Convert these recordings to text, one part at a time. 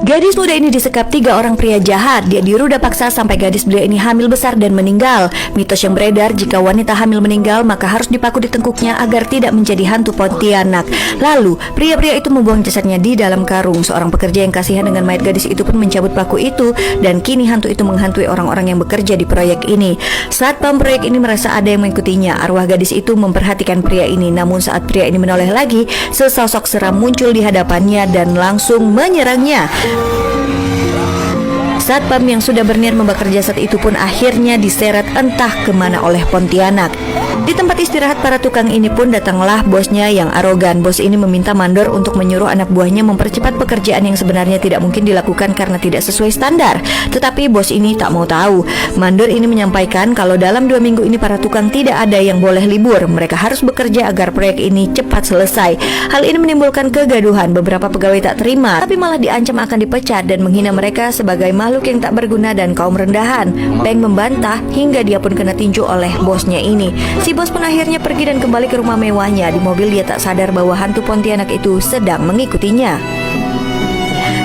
Gadis muda ini disekap 3 orang pria jahat. Dia diruda paksa sampai gadis belia ini hamil besar dan meninggal. Mitos yang beredar jika wanita hamil meninggal maka harus dipaku di tengkuknya agar tidak menjadi hantu Pontianak. Lalu pria-pria itu membuang jasadnya di dalam karung. Seorang pekerja yang kasihan dengan mayat gadis itu pun mencabut paku itu, dan kini hantu itu menghantui orang-orang yang bekerja di proyek ini. Satpam proyek ini merasa ada yang mengikutinya. Arwah gadis itu memperhatikan pria ini. Namun saat pria ini menoleh lagi, sesosok seram muncul di hadapannya dan langsung menyerangnya. Satpam yang sudah berniat membakar jasad itu pun akhirnya diseret entah kemana oleh Pontianak. Di tempat istirahat para tukang ini pun datanglah bosnya yang arogan. Bos ini meminta mandor untuk menyuruh anak buahnya mempercepat pekerjaan yang sebenarnya tidak mungkin dilakukan karena tidak sesuai standar. Tetapi bos ini tak mau tahu. Mandor ini menyampaikan kalau dalam 2 minggu ini para tukang tidak ada yang boleh libur. Mereka harus bekerja agar proyek ini cepat selesai. Hal ini menimbulkan kegaduhan. Beberapa pegawai tak terima, tapi malah diancam akan dipecat dan menghina mereka sebagai makhluk yang tak berguna dan kaum rendahan. Peng membantah hingga dia pun kena tinju oleh bosnya ini. Si bos pun akhirnya pergi dan kembali ke rumah mewahnya. Di mobil dia tak sadar bahwa hantu Pontianak itu sedang mengikutinya.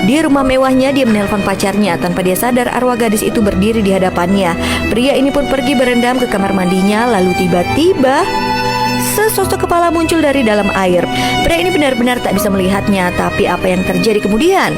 Di rumah mewahnya dia menelpon pacarnya. Tanpa dia sadar arwah gadis itu berdiri di hadapannya. Pria ini pun pergi berendam ke kamar mandinya. Lalu tiba-tiba sesosok kepala muncul dari dalam air. Pria ini benar-benar tak bisa melihatnya. Tapi apa yang terjadi kemudian?